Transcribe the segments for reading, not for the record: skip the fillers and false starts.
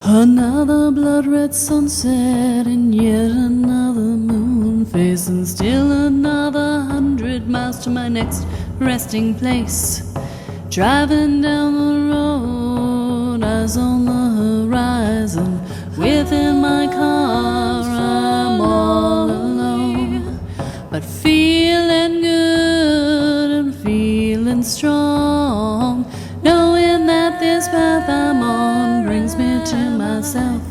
Another blood-red sunset and yet another moon phase, and still another 100 miles to my next resting place. Driving down the road, eyes on the horizon. Within my car, I'm all alone, but feeling good and feeling strong, knowing that this path I'm on brings me to myself.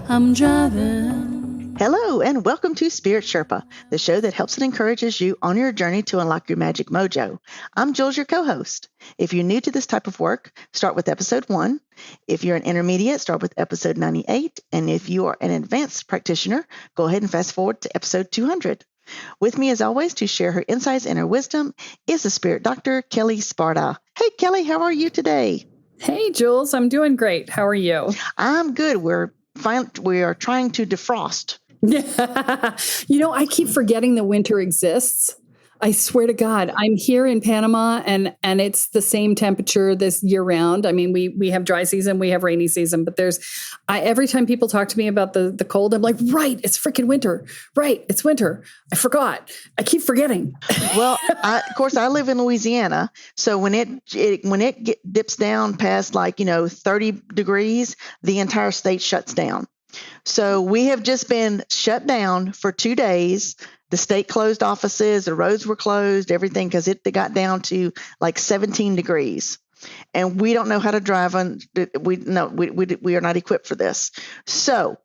I'm driving. Hello, and welcome to Spirit Sherpa, the show that helps and encourages you on your journey to unlock your magic mojo. I'm Jules, your co-host. If you're new to this type of work, start with episode 1. If you're an intermediate, start with episode 98. And if you are an advanced practitioner, go ahead and fast forward to episode 200. With me, as always, to share her insights and her wisdom is the spirit doctor, Kelly Sparta. Hey, Kelly, how are you today? Hey, Jules, I'm doing great. How are you? I'm good. We are trying to defrost. I keep forgetting that winter exists. I swear to God, I'm here in Panama and it's the same temperature this year round. I mean, we have dry season, we have rainy season, but every time people talk to me about the cold, I'm like, right, it's freaking winter. Right, it's winter. I forgot. I keep forgetting. Well, of course, I live in Louisiana. So when it dips down past 30 degrees, the entire state shuts down. So we have just been shut down for 2 days. The state closed offices, the roads were closed, everything, because it got down to like 17 degrees. And we don't know how to drive. We are not equipped for this. So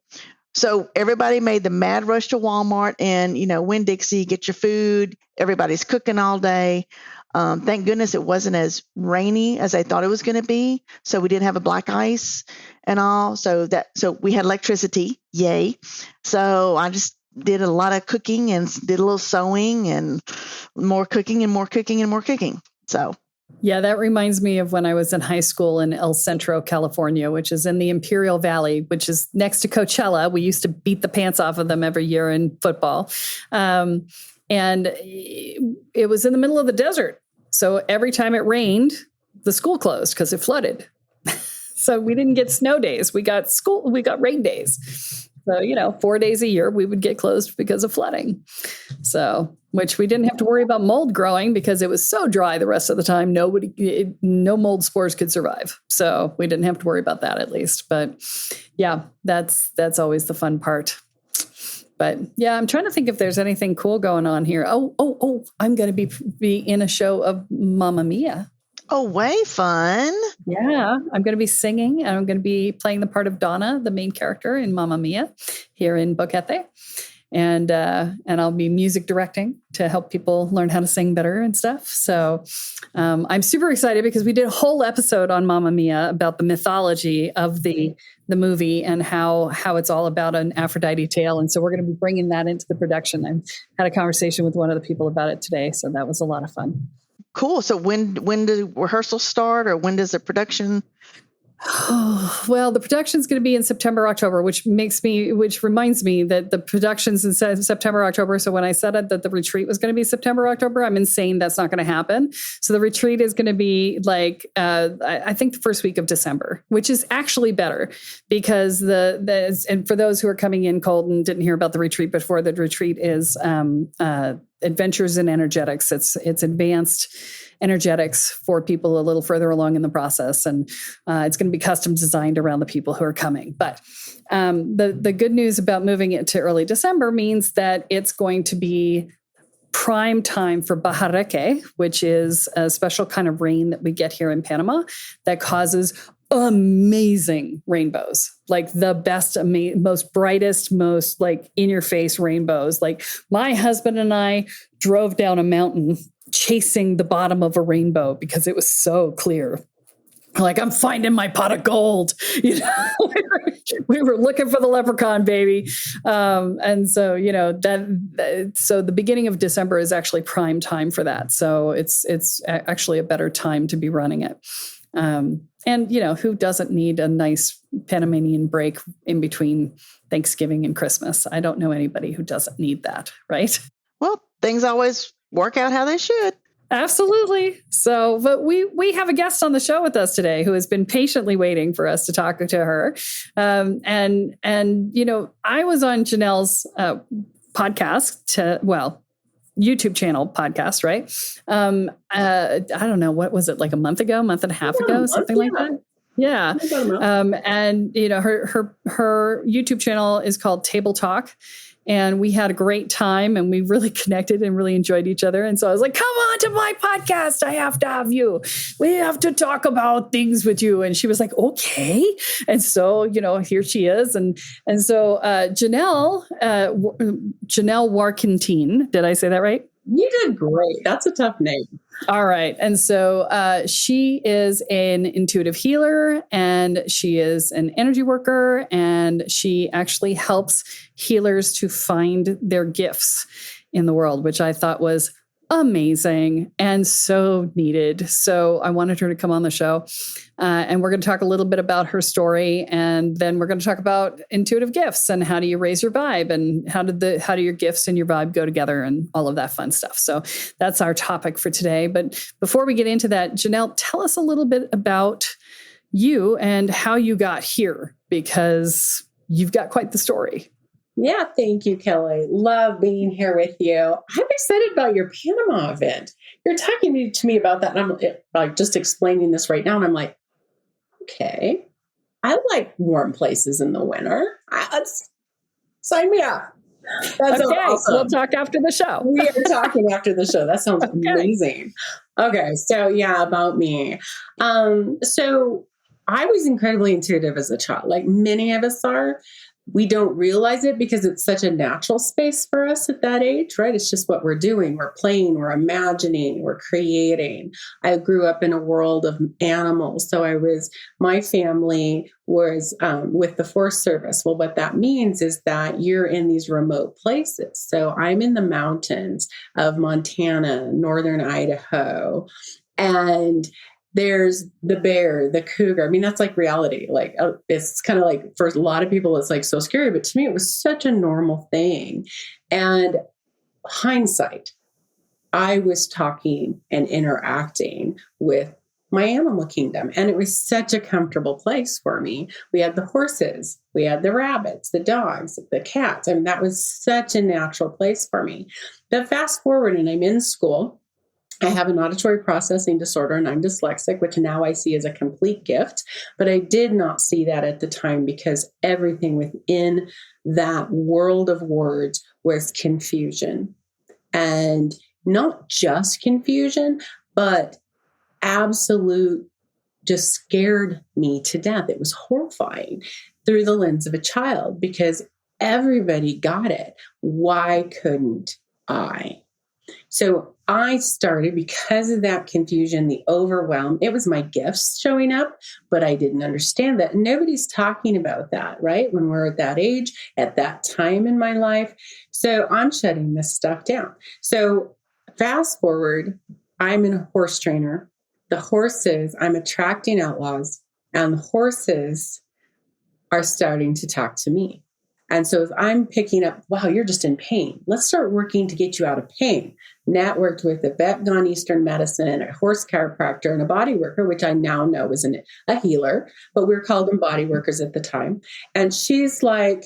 everybody made the mad rush to Walmart and, Winn-Dixie, get your food. Everybody's cooking all day. Thank goodness it wasn't as rainy as I thought it was going to be. So we didn't have a black ice and all. So we had electricity. Yay. So I just did a lot of cooking and did a little sewing and more cooking and more cooking and more cooking. So. Yeah, that reminds me of when I was in high school in El Centro, California, which is in the Imperial Valley, which is next to Coachella. We used to beat the pants off of them every year in football. And it was in the middle of the desert. So every time it rained, the school closed because it flooded. So we didn't get snow days. We got rain days. So, 4 days a year we would get closed because of flooding. So, which we didn't have to worry about mold growing because it was so dry the rest of the time. No mold spores could survive. So we didn't have to worry about that at least. But yeah, that's always the fun part. But yeah, I'm trying to think if there's anything cool going on here. Oh, I'm going to be in a show of Mamma Mia. Oh, way fun. Yeah, I'm going to be singing and I'm going to be playing the part of Donna, the main character in Mamma Mia here in Boquete. And I'll be music directing to help people learn how to sing better and stuff. So I'm super excited because we did a whole episode on Mamma Mia about the mythology of the movie and how it's all about an Aphrodite tale. And so we're going to be bringing that into the production. I had a conversation with one of the people about it today. So that was a lot of fun. Cool. So when do rehearsals start, or when does the production? Oh, well, the production is going to be in September, October, which reminds me that the production's in September, October. So when I said that the retreat was going to be September, October, I'm insane. That's not going to happen. So the retreat is going to be I think the first week of December, which is actually better because and for those who are coming in cold and didn't hear about the retreat before, the retreat is Adventures in Energetics. It's advanced energetics for people a little further along in the process. And it's going to be custom designed around the people who are coming. But the good news about moving it to early December means that it's going to be prime time for bajarreque, which is a special kind of rain that we get here in Panama that causes amazing rainbows, like the best, most brightest, most in your face rainbows. Like my husband and I drove down a mountain chasing the bottom of a rainbow because it was so clear. Like, I'm finding my pot of gold. We were looking for the leprechaun, baby. And so, so the beginning of December is actually prime time for that. So it's actually a better time to be running it. And, who doesn't need a nice Panamanian break in between Thanksgiving and Christmas? I don't know anybody who doesn't need that, right? Well, things always work out how they should. Absolutely. So, but we have a guest on the show with us today who has been patiently waiting for us to talk to her. And I was on Janell's YouTube channel podcast, YouTube channel, right? I don't know, what was it, like a month and a half ago, something like that. Yeah. And her YouTube channel is called Table Talk. And we had a great time and we really connected and really enjoyed each other. And so I was like, come on to my podcast. I have to have you. We have to talk about things with you. And she was like, okay. And so, here she is. And so Janell Warkentine, did I say that right? You did great. That's a tough name. All right. And so she is an intuitive healer and she is an energy worker, and she actually helps healers to find their gifts in the world, which I thought was amazing and so needed. So I wanted her to come on the show, and we're going to talk a little bit about her story, and then we're going to talk about intuitive gifts and how do you raise your vibe, and how do your gifts and your vibe go together, and all of that fun stuff. So that's our topic for today. But before we get into that, Janell, tell us a little bit about you and how you got here, because you've got quite the story. Yeah, thank you, Kelly. Love being here with you. I'm excited about your Panama event. You're talking to me about that, and I'm like just explaining this right now, and I'm like, okay, I like warm places in the winter. Sign me up. That's okay. Awesome. We'll talk after the show. We are talking after the show. That sounds amazing. Okay, so yeah, about me. So I was incredibly intuitive as a child, like many of us are. We don't realize it because it's such a natural space for us at that age, right? It's just what we're doing. We're playing, we're imagining, we're creating. I grew up in a world of animals. So my family was with the Forest Service. Well, what that means is that you're in these remote places. So I'm in the mountains of Montana, northern Idaho, and there's the bear, the cougar. I mean, that's like reality. Like, it's kind of like, for a lot of people, it's like so scary, but to me, it was such a normal thing. And hindsight, I was talking and interacting with my animal kingdom, and it was such a comfortable place for me. We had the horses, we had the rabbits, the dogs, the cats. I mean, that was such a natural place for me. But fast forward, and I'm in school. I have an auditory processing disorder and I'm dyslexic, which now I see as a complete gift. But I did not see that at the time because everything within that world of words was confusion. And not just confusion, but absolute just scared me to death. It was horrifying through the lens of a child because everybody got it. Why couldn't I? So I started, because of that confusion, the overwhelm, it was my gifts showing up, but I didn't understand that. Nobody's talking about that, right? When we're at that age, at that time in my life. So I'm shutting this stuff down. So fast forward, I'm a horse trainer. The horses, I'm attracting outlaws, and the horses are starting to talk to me. And so if I'm picking up, wow, you're just in pain. Let's start working to get you out of pain. Nat worked with a vet gone Eastern medicine, a horse chiropractor, and a body worker, which I now know is a healer, but we were called them body workers at the time. And she's like,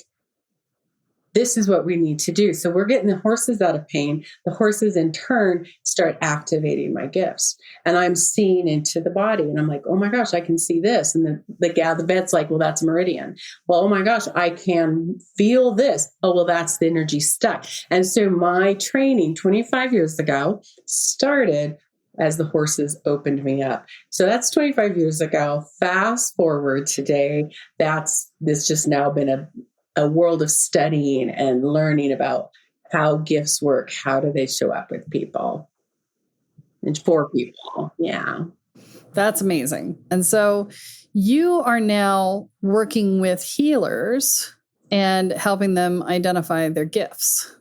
this is what we need to do. So we're getting the horses out of pain. The horses in turn start activating my gifts. And I'm seeing into the body. And I'm like, oh my gosh, I can see this. And the vet's like, well, that's meridian. Well, oh my gosh, I can feel this. Oh, well, that's the energy stuck. And so my training 25 years ago started as the horses opened me up. So that's 25 years ago. Fast forward today, this just now been a world of studying and learning about how gifts work. How do they show up with people and for people? Yeah. That's amazing. And so you are now working with healers and helping them identify their gifts.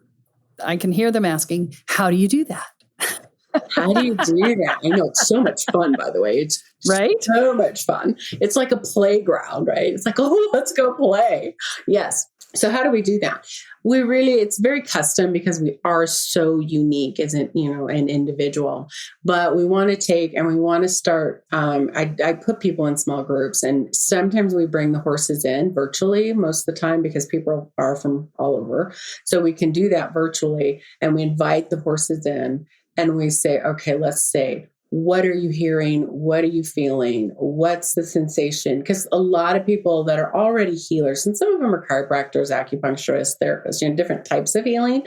I can hear them asking, how do you do that? How do you do that? I know it's so much fun, by the way. It's Right? so much fun. It's like a playground, right? It's like, oh, let's go play. Yes. So how do we do that? It's very custom because we are so unique as an individual, but we want to take and we want to start. I put people in small groups, and sometimes we bring the horses in virtually most of the time because people are from all over. So we can do that virtually, and we invite the horses in and we say, okay, let's say, what are you hearing? What are you feeling? What's the sensation? Because a lot of people that are already healers, and some of them are chiropractors, acupuncturists, therapists, different types of healing.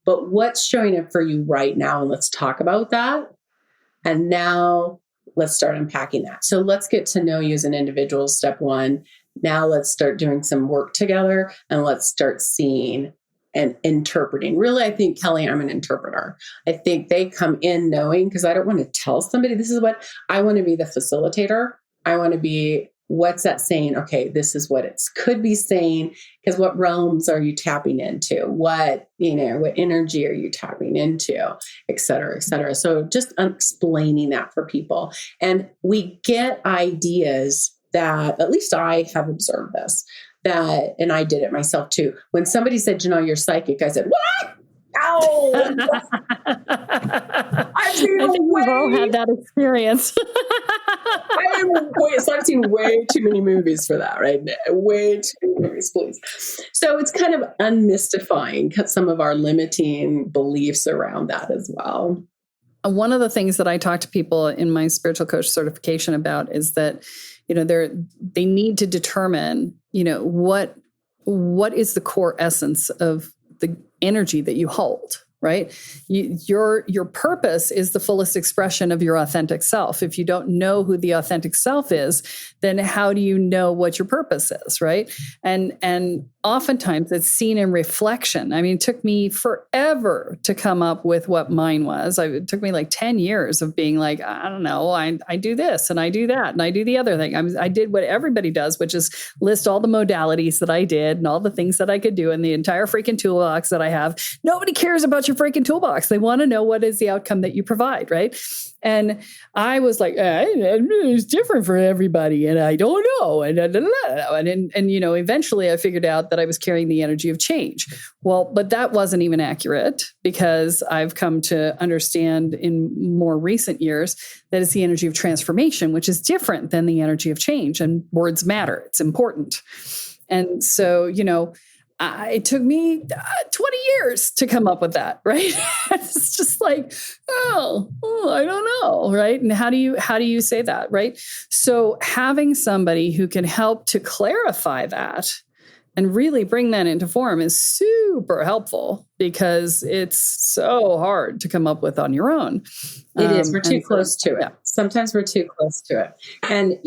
But what's showing up for you right now? And let's talk about that. And now let's start unpacking that. So let's get to know you as an individual, step one. Now let's start doing some work together, and let's start seeing and interpreting. Really, I think, Kelly, I'm an interpreter. I think they come in knowing, because I don't want to tell somebody this is what I want to be, the facilitator. I want to be, what's that saying? Okay, this is what it could be saying, because what realms are you tapping into? What energy are you tapping into, et cetera, et cetera. So just explaining that for people. And we get ideas that, at least I have observed this, and I did it myself too. When somebody said, you're psychic, I said, what? Oh, I think we've all had that experience. I've seen way too many movies for that, right? Way too many movies, please. So it's kind of unmystifying some of our limiting beliefs around that as well. One of the things that I talk to people in my spiritual coach certification about is that, they need to determine, what is the core essence of the energy that you hold, right? Your purpose is the fullest expression of your authentic self. If you don't know who the authentic self is, then how do you know what your purpose is, right? And oftentimes it's seen in reflection. I mean, it took me forever to come up with what mine was. It took me like 10 years of being like, I don't know, I do this and I do that and I do the other thing. I did what everybody does, which is list all the modalities that I did and all the things that I could do in the entire freaking toolbox that I have. Nobody cares about your freaking toolbox. They want to know what is the outcome that you provide, right? And I was like, it's different for everybody, and I don't know. And eventually I figured out that I was carrying the energy of change. Well, but that wasn't even accurate, because I've come to understand in more recent years that it's the energy of transformation, which is different than the energy of change. And words matter. It's important. And so, it took me 20 years to come up with that, right? It's just like, I don't know, right? And how do you say that, right? So having somebody who can help to clarify that and really bring that into form is super helpful, because it's so hard to come up with on your own. It is. We're too close to it. Yeah. Sometimes we're too close to it. And,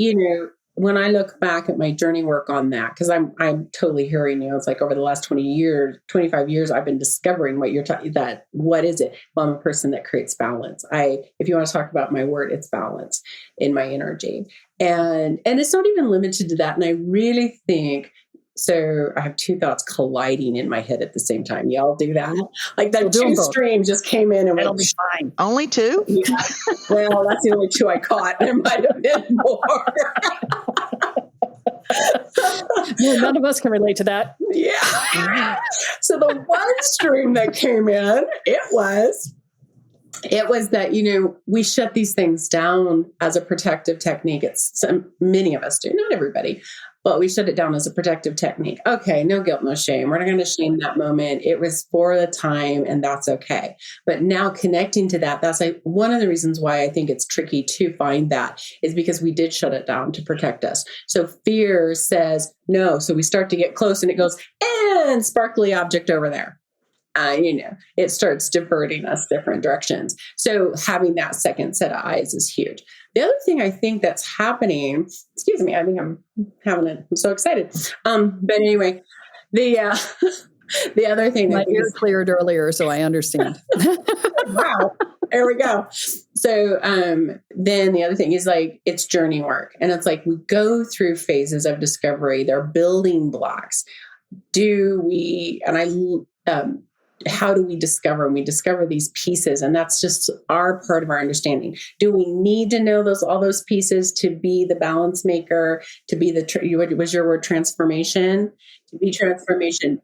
when I look back at my journey work on that, because I'm totally hearing you, it's like over the last 25 years, I've been discovering what you're talking, that what is it? Well, I'm a person that creates balance. If you want to talk about my word, it's balance in my energy. And it's not even limited to that. And I really think, so I have two thoughts colliding in my head at the same time. Y'all do that? Like that two stream just came in and it'll be fine. Only two? Yeah. Well, that's the only two I caught. There might have been more. No, none of us can relate to that. Yeah. So the one stream that came in, it was that, we shut these things down as a protective technique. Many of us do, not everybody, but we shut it down as a protective technique. Okay, no guilt, no shame. We're not going to shame that moment. It was for the time, and that's okay. But now connecting to that, that's like one of the reasons why I think it's tricky to find that, is because we did shut it down to protect us. So fear says no. So we start to get close, and it goes, and sparkly object over there. It starts diverting us different directions. So having that second set of eyes is huge. The other thing I think that's happening, excuse me, I think I'm so excited. But anyway, the other thing my ear cleared earlier, so I understand. Wow. There we go. So then the other thing is like, it's journey work. And it's like, we go through phases of discovery. They're building blocks. how do we discover? And we discover these pieces, and that's just our part of our understanding. Do we need to know all those pieces to be the balance maker, to be was your word transformation? To be transformation?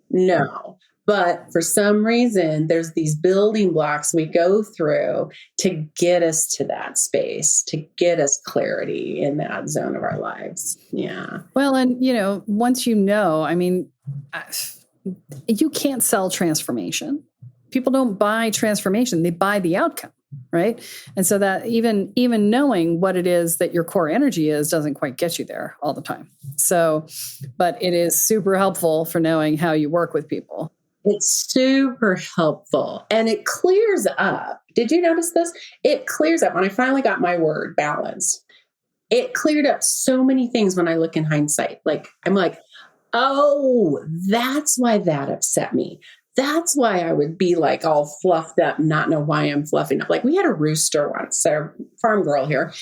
No. But for some reason, there's these building blocks we go through to get us to that space, to get us clarity in that zone of our lives. Yeah. Well, and once I mean, you can't sell transformation. People don't buy transformation; they buy the outcome, right? And so that even knowing what it is that your core energy is doesn't quite get you there all the time. So, but it is super helpful for knowing how you work with people. It's super helpful, and it clears up. Did you notice this? It clears up when I finally got my word balance. It cleared up so many things when I look in hindsight. Like, I'm like, oh, that's why that upset me. That's why I would be like all fluffed up, not know why I'm fluffing up. Like, we had a rooster once, our farm girl here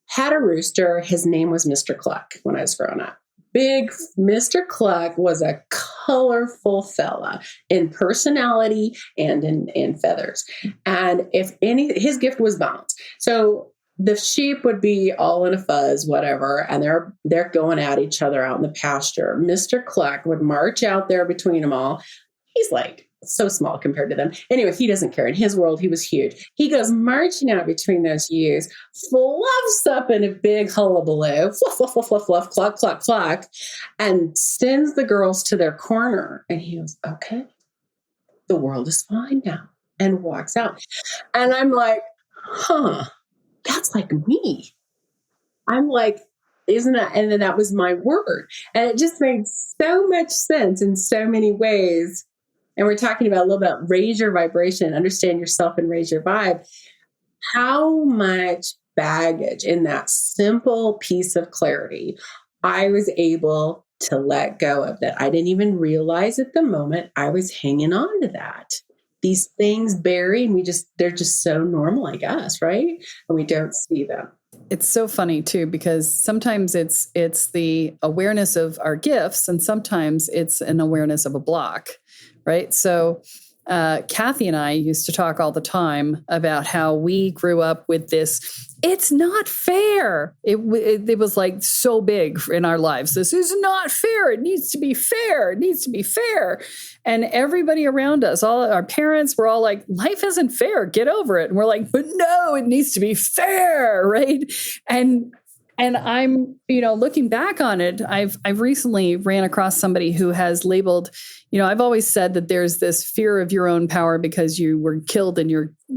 had a rooster. His name was Mr. Cluck when I was growing up. Big Mr. Cluck was a colorful fella in personality and in feathers. And his gift was balance. So the sheep would be all in a fuzz, whatever, and they're going at each other out in the pasture. Mr. Cluck would march out there between them all. He's like so small compared to them. Anyway, he doesn't care. In his world, he was huge. He goes marching out between those ewes, fluffs up in a big hullabaloo, fluff, fluff, fluff, fluff, fluff, cluck, cluck, cluck, and sends the girls to their corner. And he goes, okay, the world is fine now, and walks out. And I'm like, huh, that's like me. I'm like, isn't that? And then that was my word. And it just made so much sense in so many ways. And we're talking about a little bit, raise your vibration, understand yourself and raise your vibe. How much baggage in that simple piece of clarity I was able to let go of that. I didn't even realize at the moment I was hanging on to that. These things bury, and they're just so normal, I guess, right? And we don't see them. It's so funny too, because sometimes it's the awareness of our gifts, and sometimes it's an awareness of a block, right? So Kathy and I used to talk all the time about how we grew up with this. It's not fair. It was like so big in our lives. This is not fair. It needs to be fair. It needs to be fair. And everybody around us, all our parents were all like, life isn't fair. Get over it. And we're like, but no, it needs to be fair. Right. And I'm, looking back on it, I've recently ran across somebody who has labeled, I've always said that there's this fear of your own power because you were killed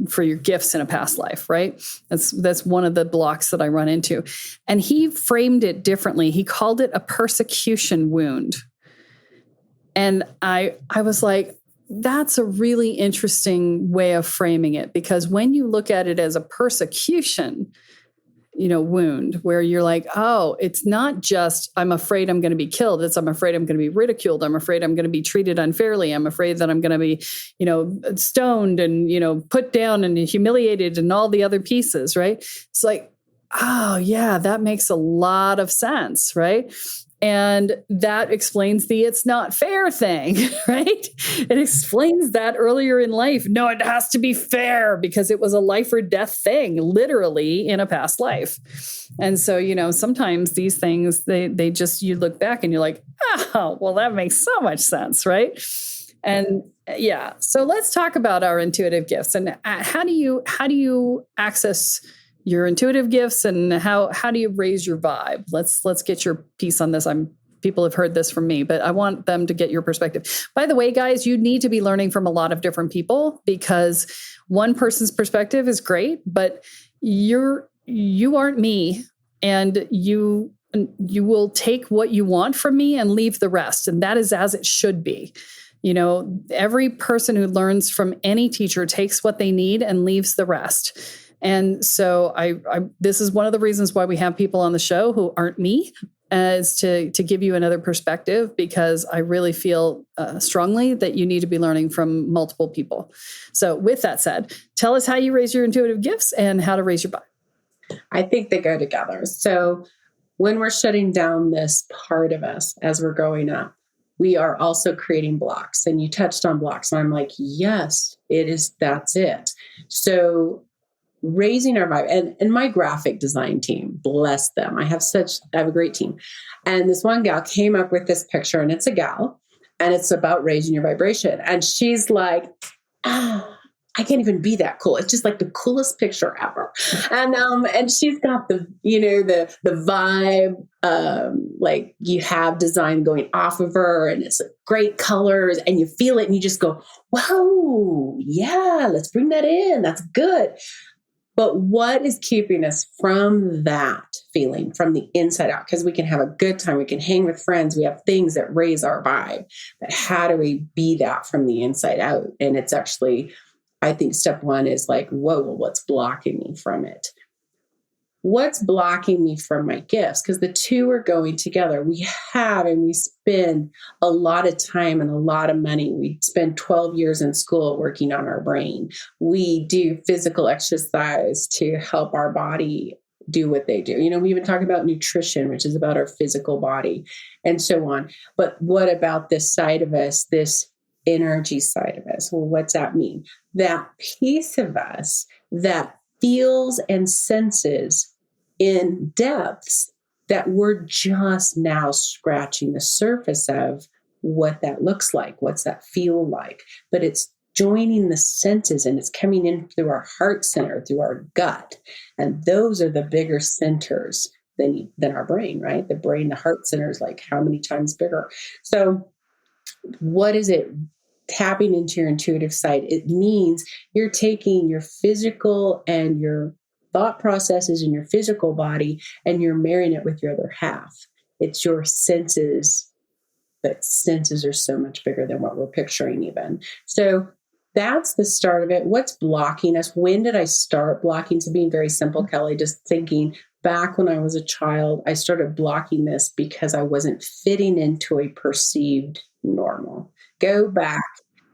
for your gifts in a past life, right? That's one of the blocks that I run into. And he framed it differently. He called it a persecution wound. And I was like, that's a really interesting way of framing it, because when you look at it as a persecution, wound, where you're like, oh, it's not just, I'm afraid I'm going to be killed. It's, I'm afraid I'm going to be ridiculed. I'm afraid I'm going to be treated unfairly. I'm afraid that I'm going to be, stoned and, put down and humiliated and all the other pieces, right? It's like, oh yeah, that makes a lot of sense, right? And that explains the it's not fair thing, right? It explains that earlier in life. No, it has to be fair because it was a life or death thing, literally in a past life. And so, sometimes these things, they just, you look back and you're like, oh, well, that makes so much sense, right? And yeah, so let's talk about our intuitive gifts and how do you access your intuitive gifts, and how do you raise your vibe? Let's get your piece on this. People have heard this from me, but I want them to get your perspective. By the way, guys, you need to be learning from a lot of different people, because one person's perspective is great, but you aren't me, and you will take what you want from me and leave the rest, and that is as it should be. Every person who learns from any teacher takes what they need and leaves the rest. And so this is one of the reasons why we have people on the show who aren't me, is to give you another perspective, because I really feel strongly that you need to be learning from multiple people. So with that said, tell us how you raise your intuitive gifts and how to raise your vibe. I think they go together. So when we're shutting down this part of us as we're growing up, we are also creating blocks. And you touched on blocks. And I'm like, yes, that's it. So raising our vibe, and my graphic design team, bless them. I have a great team. And this one gal came up with this picture, and it's a gal, and it's about raising your vibration. And she's like, I can't even be that cool. It's just like the coolest picture ever. And she's got the vibe, like you have design going off of her, and it's great colors, and you feel it, and you just go, whoa, yeah, let's bring that in. That's good. But what is keeping us from that feeling from the inside out? Because we can have a good time. We can hang with friends. We have things that raise our vibe. But how do we be that from the inside out? And it's actually, I think step one is like, whoa, what's blocking me from it? What's blocking me from my gifts? Because the two are going together. We spend a lot of time and a lot of money. We spend 12 years in school working on our brain. We do physical exercise to help our body do what they do. We even talk about nutrition, which is about our physical body and so on. But what about this side of us, this energy side of us? Well, what's that mean? That piece of us that feels and senses in depths that we're just now scratching the surface of what that looks like. What's that feel like? But it's joining the senses, and it's coming in through our heart center, through our gut. And those are the bigger centers than our brain, right? The brain, the heart center is like how many times bigger? So what is it? Tapping into your intuitive side, it means you're taking your physical and your thought processes in your physical body, and you're marrying it with your other half. It's your senses, but senses are so much bigger than what we're picturing even. So that's the start of it. What's blocking us? When did I start blocking? So being very simple, Kelly, just thinking back when I was a child, I started blocking this because I wasn't fitting into a perceived normal. Go back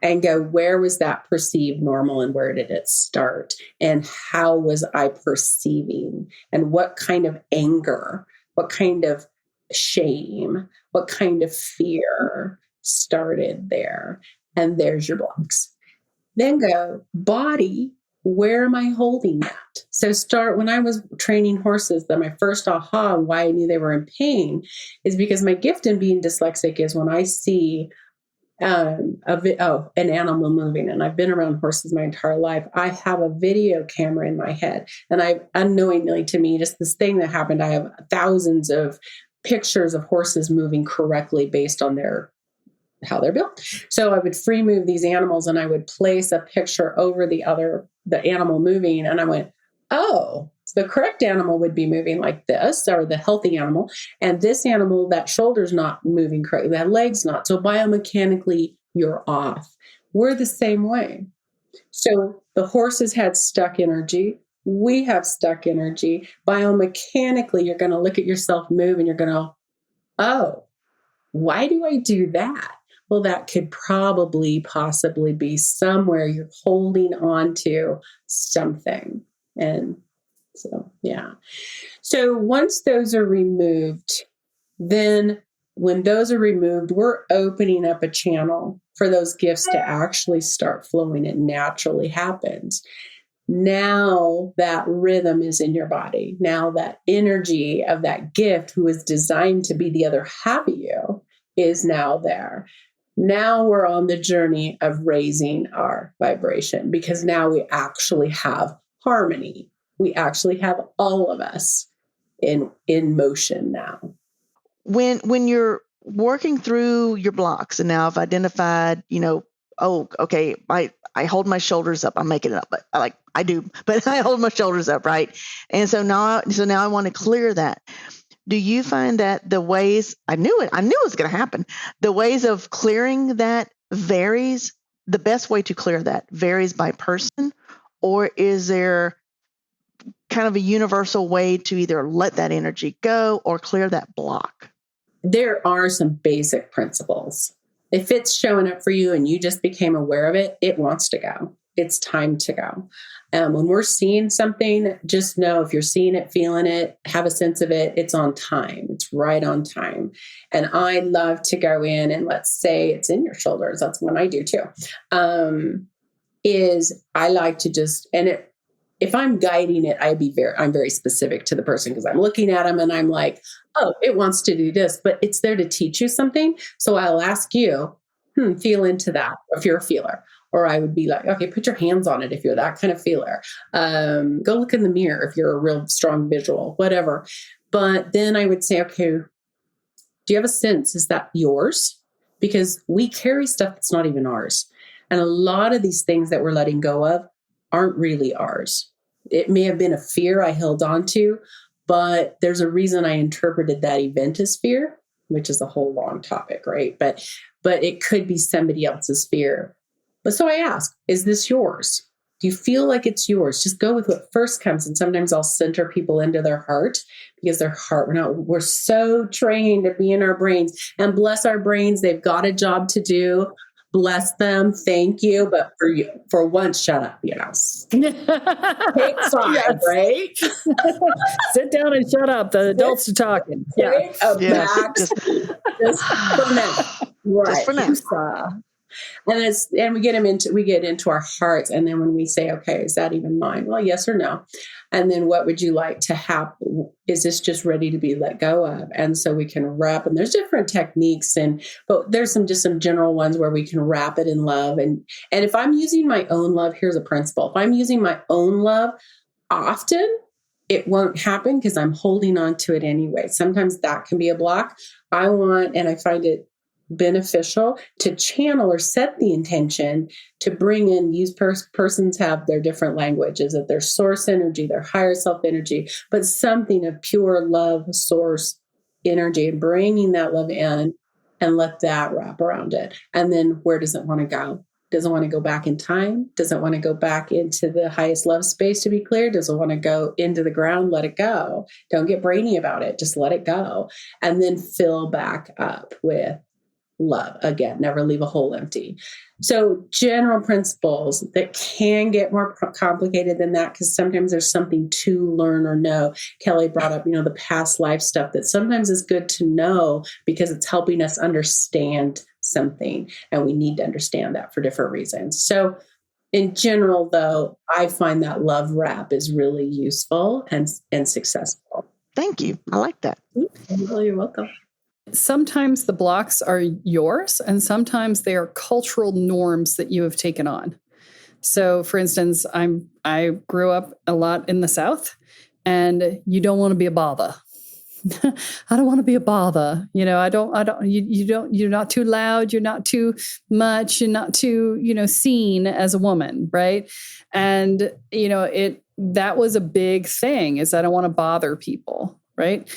and go, where was that perceived normal, and where did it start? And how was I perceiving? And what kind of anger, what kind of shame, what kind of fear started there? And there's your blocks. Then go, body, where am I holding that? So start, when I was training horses, my first aha on why I knew they were in pain is because my gift in being dyslexic is when I see an animal moving, and I've been around horses my entire life, I have a video camera in my head, and I unknowingly, to me, just this thing that happened, I have thousands of pictures of horses moving correctly based on how they're built. So I would free move these animals, and I would place a picture over the animal moving, and I went, oh, the correct animal would be moving like this, or the healthy animal. And this animal, that shoulder's not moving correctly, that leg's not. So biomechanically, you're off. We're the same way. So the horses had stuck energy. We have stuck energy. Biomechanically, you're going to look at yourself move, and you're going to, oh, why do I do that? Well, that could possibly be somewhere you're holding on to something. And so, yeah. So once those are removed, then when those are removed, we're opening up a channel for those gifts to actually start flowing. It naturally happens. Now that rhythm is in your body. Now that energy of that gift, who is designed to be the other half of you, is now there. Now we're on the journey of raising our vibration, because now we actually have harmony. We actually have all of us in motion now. When you're working through your blocks, and now I've identified, oh, okay, I hold my shoulders up. I'm making it up, but I do, but I hold my shoulders up, right? And so now I want to clear that. Do you find that the ways, I knew it was going to happen, the ways of clearing that varies, the best way to clear that varies by person, or is there kind of a universal way to either let that energy go or clear that block? There are some basic principles. If it's showing up for you and you just became aware of it, it wants to go. it's time to go. When we're seeing something, just know if you're seeing it, feeling it, have a sense of it, it's on time. It's right on time. And I love to go in and let's say it's in your shoulders. That's what I do too. Is I like to just, if I'm guiding it, I'm very specific to the person because I'm looking at them and I'm like, oh, it wants to do this, but it's there to teach you something. So I'll ask you, feel into that if you're a feeler. Or I would be like, okay, put your hands on it if you're that kind of feeler. Go look in the mirror if you're a real strong visual, whatever. But then I would say, okay, do you have a sense? Is that yours? Because we carry stuff that's not even ours. And a lot of these things that we're letting go of aren't really ours. It may have been a fear I held on to, but there's a reason I interpreted that event as fear, which is a whole long topic, right? But it could be somebody else's fear. But so I ask, is this yours? Do you feel like it's yours? Just go with what first comes. And sometimes I'll center people into their heart because their heart, we're so trained to be in our brains, and bless our brains. They've got a job to do. Bless them. Thank you. But for once, shut up, Take 5, yes. Right? Sit down and shut up. The adults are talking. Take a back. Just for now. Right. Just for now. And we get into our hearts. And then when we say, okay, is that even mine? Well, yes or no. And then what would you like to happen? Is this just ready to be let go of? And so we can wrap, and there's different techniques, but there's just some general ones where we can wrap it in love. And if I'm using my own love, here's a principle. If I'm using my own love, often it won't happen because I'm holding on to it anyway. Sometimes that can be a block. And I find it beneficial to channel or set the intention to bring in persons have their different languages of their source energy, their higher self energy, but something of pure love source energy, and bringing that love in and let that wrap around it. And then where does it want to go? Does it want to go back in time? Does it want to go back into the highest love space to be clear? Does it want to go into the ground? Let it go. Don't get brainy about it. Just let it go. And then fill back up with love. Again, never leave a hole empty. So general principles that can get more complicated than that, because sometimes there's something to learn or know. Kelly brought up, the past life stuff that sometimes is good to know because it's helping us understand something. And we need to understand that for different reasons. So in general, though, I find that love wrap is really useful and successful. Thank you. I like that. Well, you're welcome. Sometimes the blocks are yours, and sometimes they are cultural norms that you have taken on. So, for instance, I grew up a lot in the South, and you don't want to be a bother. I don't want to be a bother. You're not too loud. You're not too much. You're not too, seen as a woman. Right. And, that was a big thing, is I don't want to bother people. Right.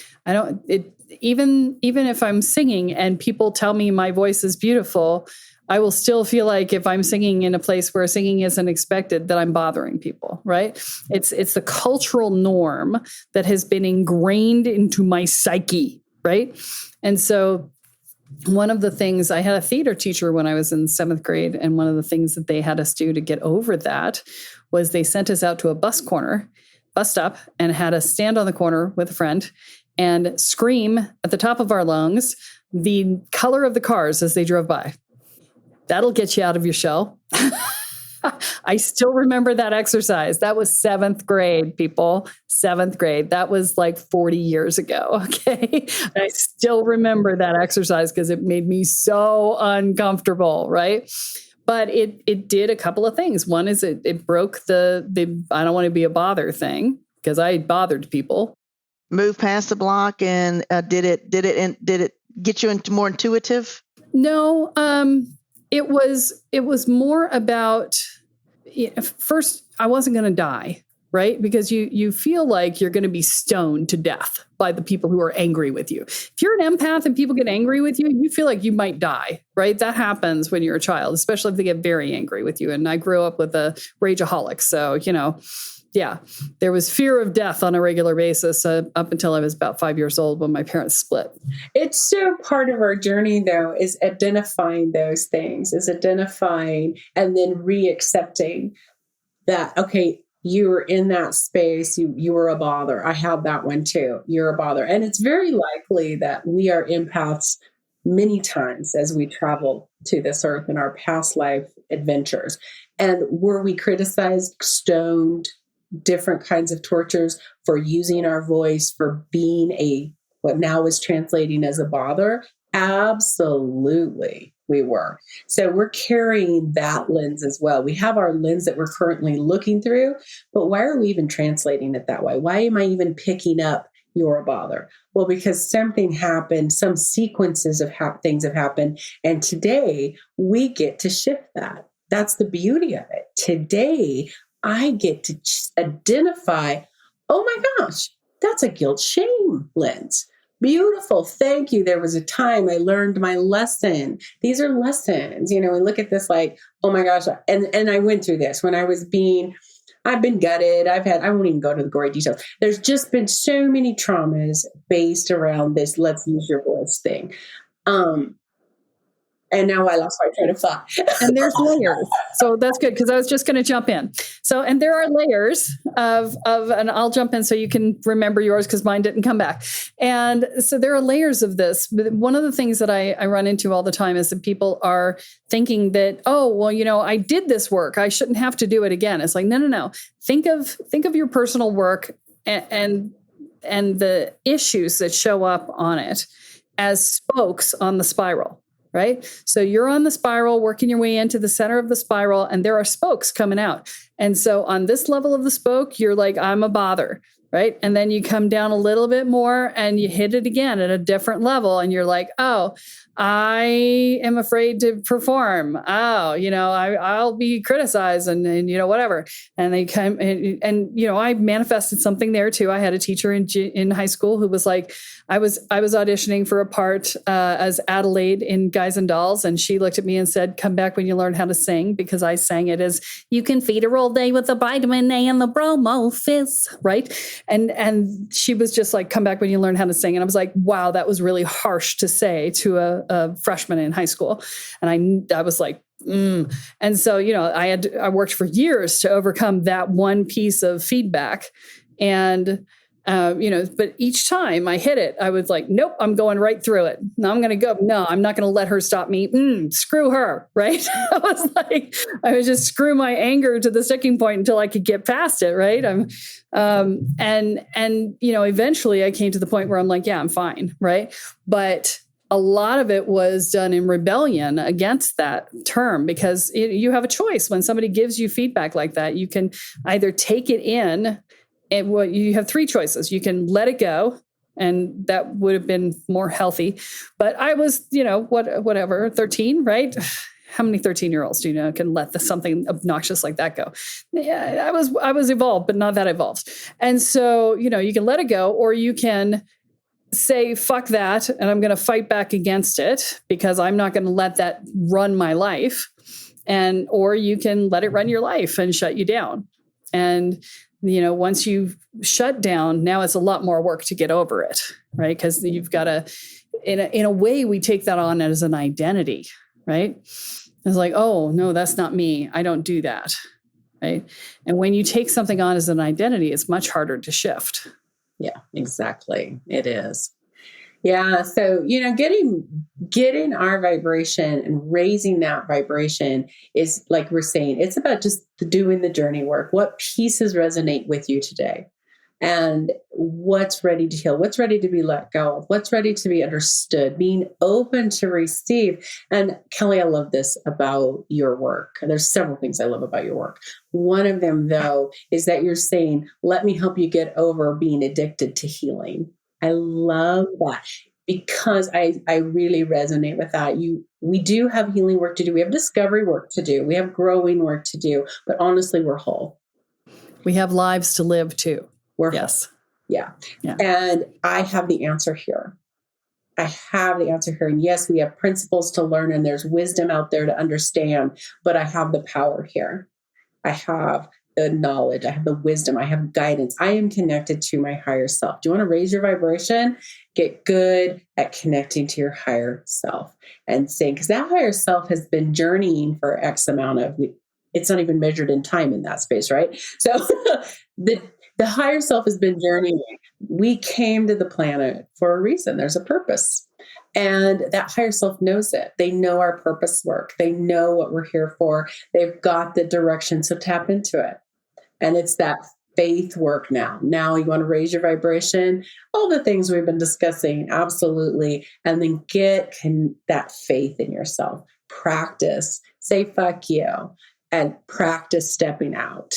Even if I'm singing and people tell me my voice is beautiful, I will still feel like if I'm singing in a place where singing isn't expected, that I'm bothering people, right? It's the cultural norm that has been ingrained into my psyche, right? And so one of the things, I had a theater teacher when I was in 7th grade, and one of the things that they had us do to get over that was they sent us out to a bus stop, and had us stand on the corner with a friend and scream at the top of our lungs the color of the cars as they drove by. That'll get you out of your shell. I still remember that exercise. That was 7th grade, people. 7th grade. That was like 40 years ago. Okay. I still remember that exercise because it made me so uncomfortable. Right. But it did a couple of things. One is it broke the I don't want to be a bother thing, because I bothered people. Move past the block, and did it get you into more intuitive? No, it was more about, first, I wasn't going to die, right? Because you feel like you're going to be stoned to death by the people who are angry with you. If you're an empath and people get angry with you, you feel like you might die, right? That happens when you're a child, especially if they get very angry with you. And I grew up with a rageaholic, so there was fear of death on a regular basis up until I was about 5 years old when my parents split. It's so part of our journey, though, is identifying those things, is identifying and then re-accepting that, okay, you were in that space, you were a bother. I have that one too. You're a bother. And it's very likely that we are empaths many times as we travel to this earth in our past life adventures. And were we criticized, stoned, different kinds of tortures for using our voice, for being what now is translating as a bother? Absolutely, we were. So we're carrying that lens as well. We have our lens that we're currently looking through, but why are we even translating it that way? Why am I even picking up you're a bother? Well, because something happened, some sequences of things have happened, and today we get to shift that. That's the beauty of it. Today, I get to identify, oh my gosh, that's a guilt shame lens. Beautiful. Thank you. There was a time I learned my lesson. These are lessons. We look at this like, oh my gosh. And I went through this when I've been gutted. I won't even go to the gory details. There's just been so many traumas based around this let's use your voice thing. And now I lost my train of thought. And there's layers. So that's good, because I was just going to jump in. So, and there are layers and I'll jump in so you can remember yours because mine didn't come back. And so there are layers of this. But one of the things that I run into all the time is that people are thinking that, oh, well, I did this work. I shouldn't have to do it again. It's like, no. Think of your personal work and the issues that show up on it as spokes on the spiral. Right? So you're on the spiral, working your way into the center of the spiral, and there are spokes coming out. And so on this level of the spoke, you're like, I'm a bother, right? And then you come down a little bit more and you hit it again at a different level. And you're like, oh, I am afraid to perform. Oh, I'll be criticized and whatever. And they come and I manifested something there too. I had a teacher in high school who was like, I was auditioning for a part as Adelaide in Guys and Dolls. And she looked at me and said, come back when you learn how to sing, because I sang it as you can feed her all day with the vitamin A and the bromo fizz. Right. And she was just like, come back when you learn how to sing. And I was like, wow, that was really harsh to say to a freshman in high school. And I was like, And so, I worked for years to overcome that one piece of feedback. And, but each time I hit it, I was like, nope, I'm going right through it. No, I'm going to go. No, I'm not going to let her stop me. Screw her. Right. I was just screw my anger to the sticking point until I could get past it. Right. Eventually I came to the point where I'm like, yeah, I'm fine. Right. But a lot of it was done in rebellion against that term, because you have a choice. When somebody gives you feedback like that, you can either take it in, and you have three choices. You can let it go, and that would have been more healthy. But I was, whatever, 13, right? How many 13-year-olds do you know can let something obnoxious like that go? Yeah, I was evolved, but not that evolved. And so, you can let it go, or you can say, fuck that, and I'm going to fight back against it because I'm not going to let that run my life. Or you can let it run your life and shut you down. And, once you've shut down, now it's a lot more work to get over it, right? Because you've got to, in a way, we take that on as an identity, right? It's like, oh, no, that's not me. I don't do that, right? And when you take something on as an identity, it's much harder to shift. Yeah, exactly. It is. Yeah. So, getting our vibration and raising that vibration is, like we're saying, it's about just doing the journey work. What pieces resonate with you today? And what's ready to heal? What's ready to be let go of? What's ready to be understood? Being open to receive. And Kelly, I love this about your work. There's several things I love about your work. One of them, though, is that you're saying, let me help you get over being addicted to healing. I love that, because I really resonate with that. We do have healing work to do. We have discovery work to do. We have growing work to do. But honestly, we're whole. We have lives to live too. Yes. Yeah. And I have the answer here. And yes, we have principles to learn, and there's wisdom out there to understand, but I have the power here. I have the knowledge, I have the wisdom, I have guidance. I am connected to my higher self. Do you want to raise your vibration? Get good at connecting to your higher self and saying, because that higher self has been journeying for X amount of, it's not even measured in time in that space, right? So the higher self has been journeying. We came to the planet for a reason. There's a purpose. And that higher self knows it. They know our purpose work. They know what we're here for. They've got the direction. So tap into it. And it's that faith work now. Now you want to raise your vibration, all the things we've been discussing, absolutely. And then get that faith in yourself. Practice, say fuck you, and practice stepping out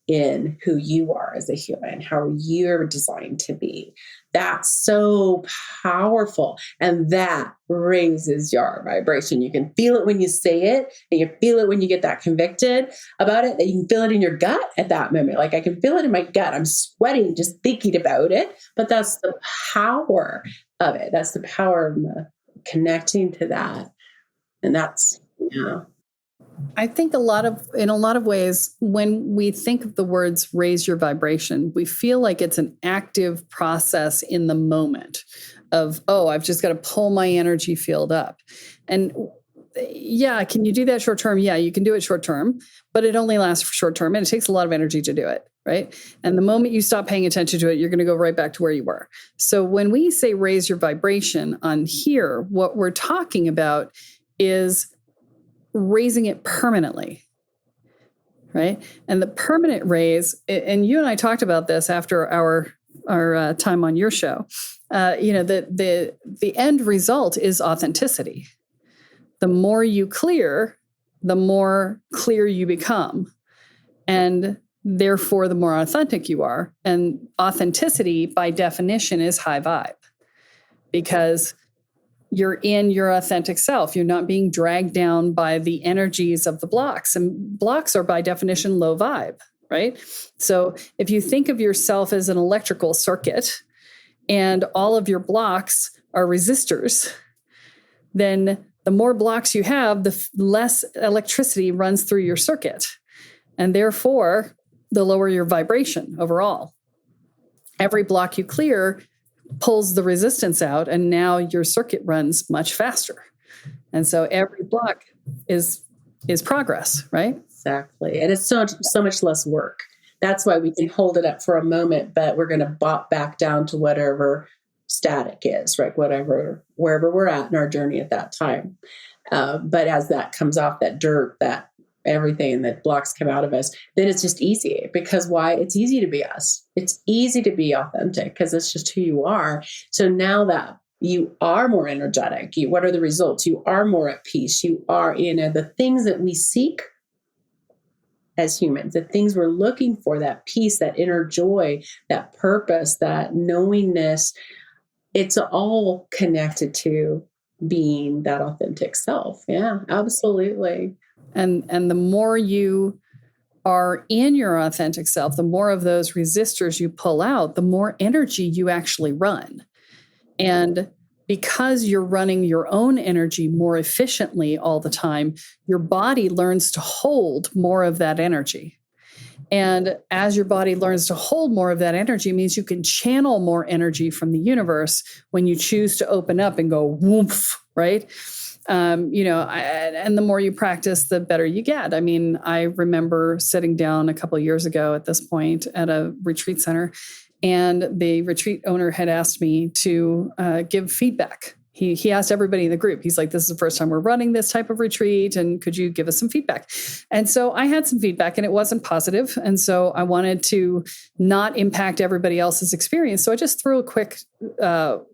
in who you are as a human, how you're designed to be. That's so powerful. And that raises your vibration. You can feel it when you say it, and you feel it when you get that convicted about it, that you can feel it in your gut at that moment. Like I can feel it in my gut. I'm sweating just thinking about it, but that's the power of it. That's the power of connecting to that. And that's, yeah. I think in a lot of ways, when we think of the words raise your vibration, we feel like it's an active process in the moment of, oh, I've just got to pull my energy field up. And yeah, can you do that short term? Yeah, you can do it short term, but it only lasts for short term and it takes a lot of energy to do it, right? And the moment you stop paying attention to it, you're going to go right back to where you were. So when we say raise your vibration on here, what we're talking about is raising it permanently, right? And the permanent raise, and you and I talked about this after our time on your show. The end result is authenticity. The more you clear, the more clear you become, and therefore the more authentic you are. And authenticity, by definition, is high vibe, because you're in your authentic self. You're not being dragged down by the energies of the blocks. And blocks are by definition low vibe, right? So if you think of yourself as an electrical circuit and all of your blocks are resistors, then the more blocks you have, the less electricity runs through your circuit. And therefore, the lower your vibration overall. Every block you clear pulls the resistance out, and now your circuit runs much faster. And so every block is progress, right? Exactly. And it's so much less work. That's why we can hold it up for a moment, but we're going to bop back down to whatever static is, right? Wherever we're at in our journey at that time. But as that comes off, that dirt, that everything that blocks come out of us, then it's just easy. Because why? It's easy to be us. It's easy to be authentic because it's just who you are. So now that you are more energetic, what are the results? You are more at peace. You are in the things that we seek as humans, the things we're looking for, that peace, that inner joy, that purpose, that knowingness. It's all connected to being that authentic self. Yeah, absolutely. And the more you are in your authentic self, the more of those resistors you pull out, the more energy you actually run. And because you're running your own energy more efficiently all the time, your body learns to hold more of that energy. And as your body learns to hold more of that energy, it means you can channel more energy from the universe when you choose to open up and go woof, right? And the more you practice, the better you get. I mean, I remember sitting down a couple of years ago at this point at a retreat center, and the retreat owner had asked me to give feedback. He asked everybody in the group. He's like, this is the first time we're running this type of retreat, and could you give us some feedback? And so I had some feedback, and it wasn't positive. And so I wanted to not impact everybody else's experience. So I just threw a quick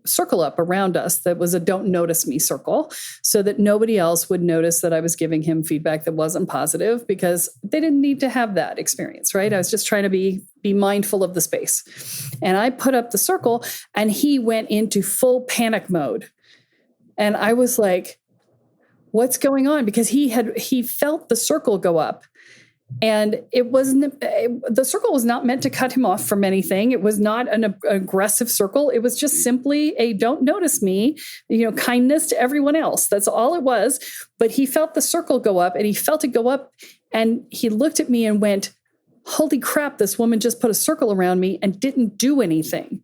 circle up around us that was a don't notice me circle, so that nobody else would notice that I was giving him feedback that wasn't positive, because they didn't need to have that experience, right? I was just trying to be mindful of the space. And I put up the circle, and he went into full panic mode. And I was like, what's going on? Because he felt the circle go up, and the circle was not meant to cut him off from anything. It was not an aggressive circle. It was just simply a don't notice me, kindness to everyone else. That's all it was. But he felt the circle go up, and he felt it go up, and he looked at me and went, holy crap, this woman just put a circle around me and didn't do anything.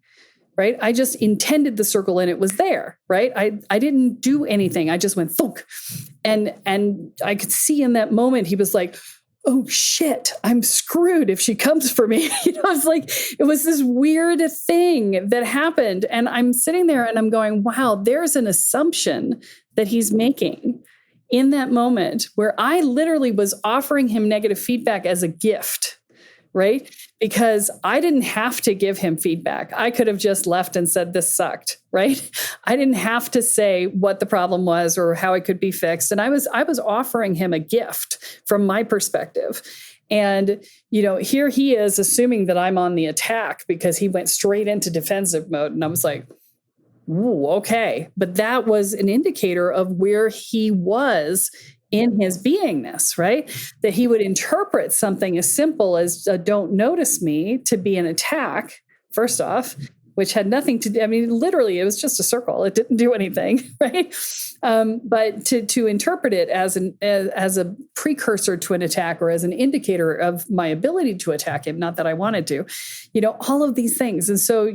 Right? I just intended the circle and it was there, right? I didn't do anything. I just went thunk. And I could see in that moment, he was like, oh shit, I'm screwed if she comes for me. It's like, it was this weird thing that happened. And I'm sitting there and I'm going, wow, there's an assumption that he's making in that moment where I literally was offering him negative feedback as a gift. Right? Because I didn't have to give him feedback. I could have just left and said, this sucked, right? I didn't have to say what the problem was or how it could be fixed. And I was offering him a gift from my perspective. And, here he is assuming that I'm on the attack because he went straight into defensive mode. And I was like, ooh, okay. But that was an indicator of where he was in his beingness, right? That he would interpret something as simple as don't notice me to be an attack, first off, which had nothing to do, literally, it was just a circle. It didn't do anything, right? But to interpret it as a precursor to an attack or as an indicator of my ability to attack him, not that I wanted to, all of these things. And so,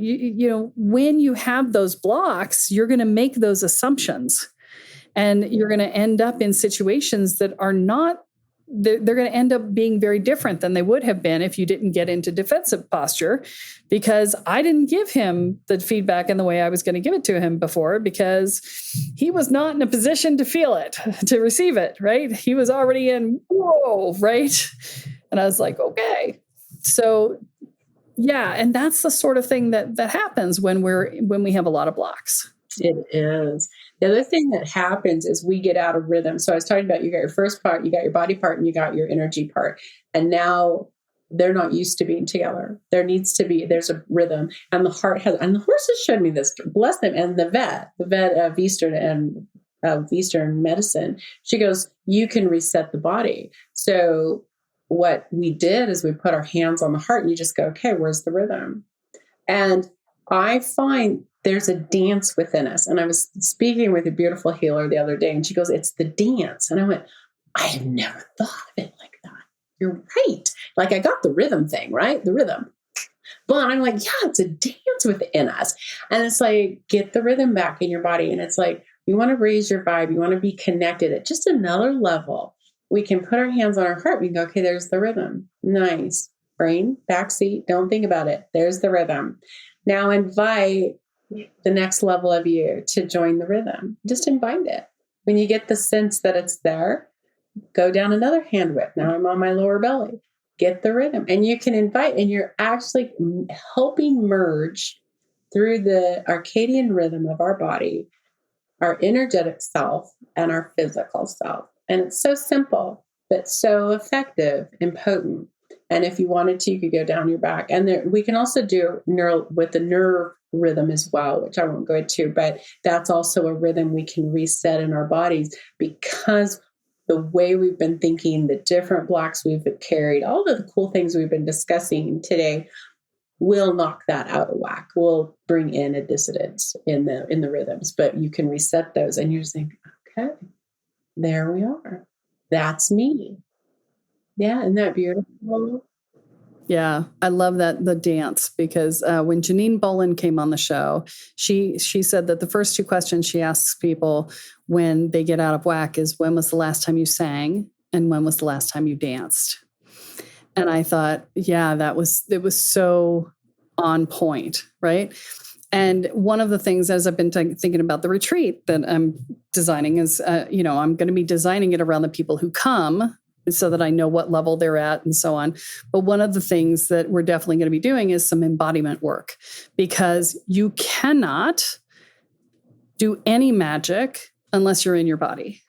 when you have those blocks, you're going to make those assumptions. And you're going to end up in situations that are not, they're going to end up being very different than they would have been if you didn't get into defensive posture, because I didn't give him the feedback in the way I was going to give it to him before, because he was not in a position to feel it, to receive it, right? He was already in, whoa, right? And I was like, okay. So yeah, and that's the sort of thing that happens when we have a lot of blocks. It is. The other thing that happens is we get out of rhythm. So I was talking about, you got your first part, you got your body part, and you got your energy part. And now they're not used to being together. There's a rhythm. And the heart and the horses showed me this, bless them. And the vet of Eastern medicine, she goes, you can reset the body. So what we did is we put our hands on the heart and you just go, okay, where's the rhythm? And I find there's a dance within us. And I was speaking with a beautiful healer the other day, and she goes, it's the dance. And I went, I have never thought of it like that. You're right. Like, I got the rhythm thing, right? The rhythm. But I'm like, yeah, it's a dance within us. And it's like, get the rhythm back in your body. And it's like, you want to raise your vibe. You want to be connected at just another level. We can put our hands on our heart. We can go, okay, there's the rhythm. Nice. Brain, backseat. Don't think about it. There's the rhythm. Now invite the next level of you to join the rhythm. Just invite it. When you get the sense that it's there, go down another hand width. Now I'm on my lower belly. Get the rhythm. And you can invite, and you're actually helping merge through the circadian rhythm of our body, our energetic self, and our physical self. And it's so simple, but so effective and potent. And if you wanted to, you could go down your back. And we can also do with the nerve rhythm as well, which I won't go into, but that's also a rhythm we can reset in our bodies, because the way we've been thinking, the different blocks we've carried, all of the cool things we've been discussing today will knock that out of whack. Will bring in a dissonance in the rhythms, but you can reset those, and you just think, okay, there we are. That's me. Yeah, isn't that beautiful? Yeah, I love that, the dance, because when Janine Bolin came on the show, she said that the first two questions she asks people when they get out of whack is, when was the last time you sang, and when was the last time you danced? And I thought, yeah, it was so on point, right? And one of the things, as I've been thinking about the retreat that I'm designing, is, I'm going to be designing it around the people who come, so that I know what level they're at and so on. But one of the things that we're definitely going to be doing is some embodiment work, because you cannot do any magic unless you're in your body.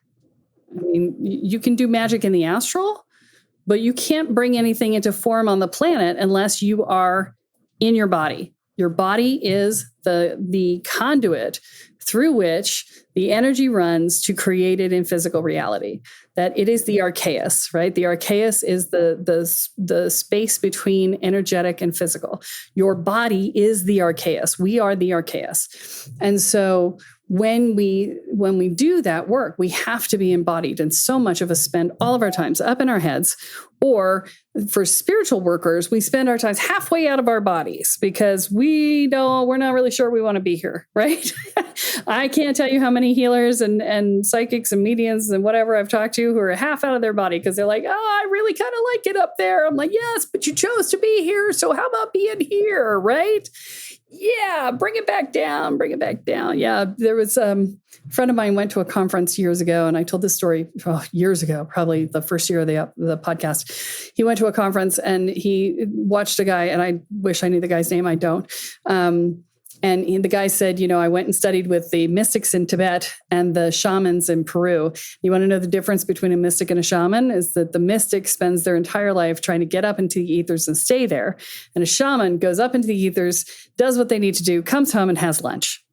I mean, you can do magic in the astral, but you can't bring anything into form on the planet unless you are in your body. Your body is the conduit through which the energy runs to create it in physical reality. That it is the archaeus, right? The archaeus is the space between energetic and physical. Your body is the archaeus. We are the archaeus. And so when we do that work, we have to be embodied. And so much of us spend all of our times up in our heads, or for spiritual workers, we spend our times halfway out of our bodies because we're not really sure we want to be here, right? I can't tell you how many healers and psychics and mediums and whatever I've talked to who are half out of their body because they're like, oh, I really kind of like it up there. I'm like, yes, but you chose to be here. So how about being here, right? Yeah, bring it back down. Yeah, there was a friend of mine went to a conference years ago, and I told this story years ago, probably the first year of the podcast. He went to a conference and he watched a guy, and I wish I knew the guy's name. I don't. And the guy said, I went and studied with the mystics in Tibet and the shamans in Peru. You want to know the difference between a mystic and a shaman is that the mystic spends their entire life trying to get up into the ethers and stay there. And a shaman goes up into the ethers, does what they need to do, comes home and has lunch.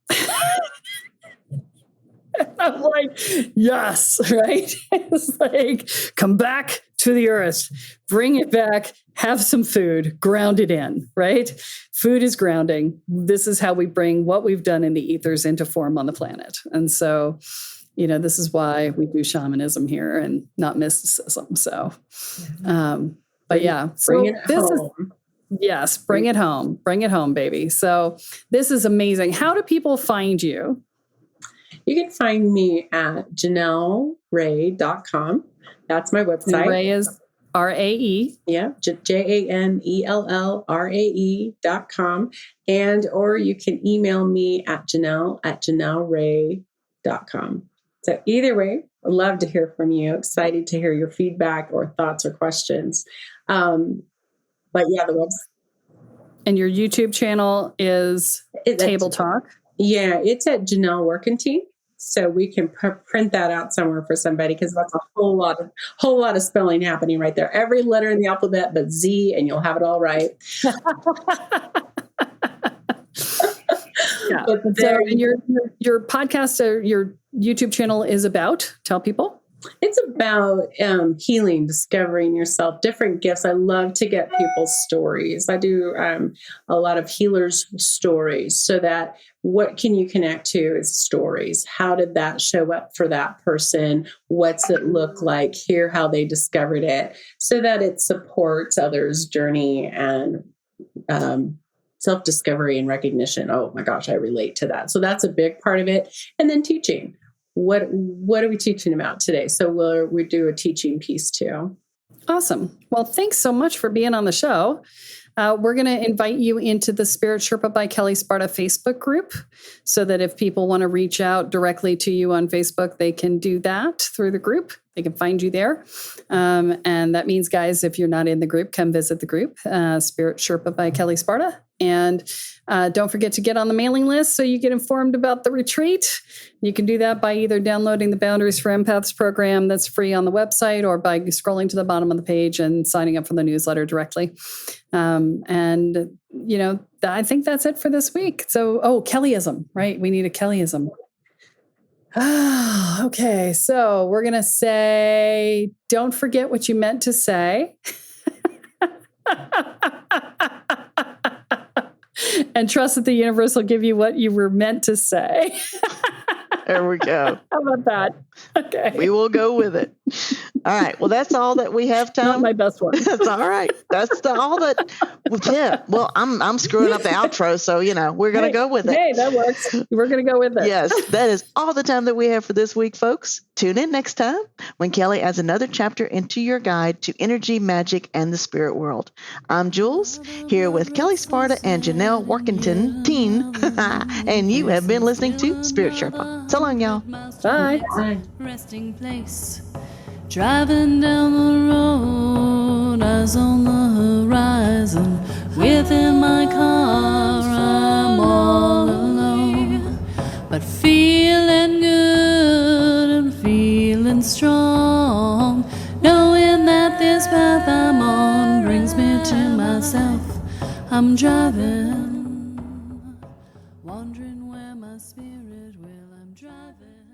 I'm like, yes, right? It's like, come back to the earth, bring it back, have some food, ground it in, right? Food is grounding. This is how we bring what we've done in the ethers into form on the planet. And so, this is why we do shamanism here and not mysticism. So, but yeah, so bring it home. Yes, bring it home, baby. So this is amazing. How do people find you? You can find me at janellrae.com. That's my website. Rae is RAE. Yeah, JANELLRAE.com. Or you can email me at janellrae.com. So either way, I'd love to hear from you. Excited to hear your feedback or thoughts or questions. But yeah, the website. And your YouTube channel is Table Talk. Yeah, it's at Janell Workentine. So we can print that out somewhere for somebody because that's a whole lot of spelling happening right there. Every letter in the alphabet but Z, and you'll have it all right. Yeah. So your podcast or your YouTube channel is about, tell people. It's about healing, discovering yourself, different gifts. I love to get people's stories. I do a lot of healers' stories so that what can you connect to is stories. How did that show up for that person? What's it look like? Hear how they discovered it so that it supports others' journey and self-discovery and recognition. Oh my gosh, I relate to that. So that's a big part of it. And then teaching. What are we teaching about today? So we do a teaching piece too. Awesome. Well, thanks so much for being on the show. We're going to invite you into the Spirit Sherpa by Kelly Sparta Facebook group so that if people want to reach out directly to you on Facebook, they can do that through the group. They can find you there. And that means, guys, if you're not in the group, come visit the group, Spirit Sherpa by Kelly Sparta. And don't forget to get on the mailing list so you get informed about the retreat. You can do that by either downloading the Boundaries for Empaths program that's free on the website or by scrolling to the bottom of the page and signing up for the newsletter directly. I think that's it for this week. So, Kellyism, right? We need a Kellyism. Okay. So we're going to say, don't forget what you meant to say. And trust that the universe will give you what you were meant to say. There we go. How about that? Okay. We will go with it. All right. Well, that's all that we have time. Not my best one. That's all right. That's all that. Yeah. Well, I'm screwing up the outro, so we're gonna go with it. Hey, that works. We're gonna go with it. Yes, that is all the time that we have for this week, folks. Tune in next time when Kelly adds another chapter into your guide to energy, magic, and the spirit world. I'm Jules here with Kelly Sparta and Janell Workentine, and you have been listening to Spirit Sherpa. So long, y'all. Bye. Bye. Resting place. Driving down the road, eyes on the horizon. Within my car, I'm all alone. But feeling good and feeling strong. Knowing that this path I'm on brings me to myself. I'm driving, wondering where my spirit will. I'm driving.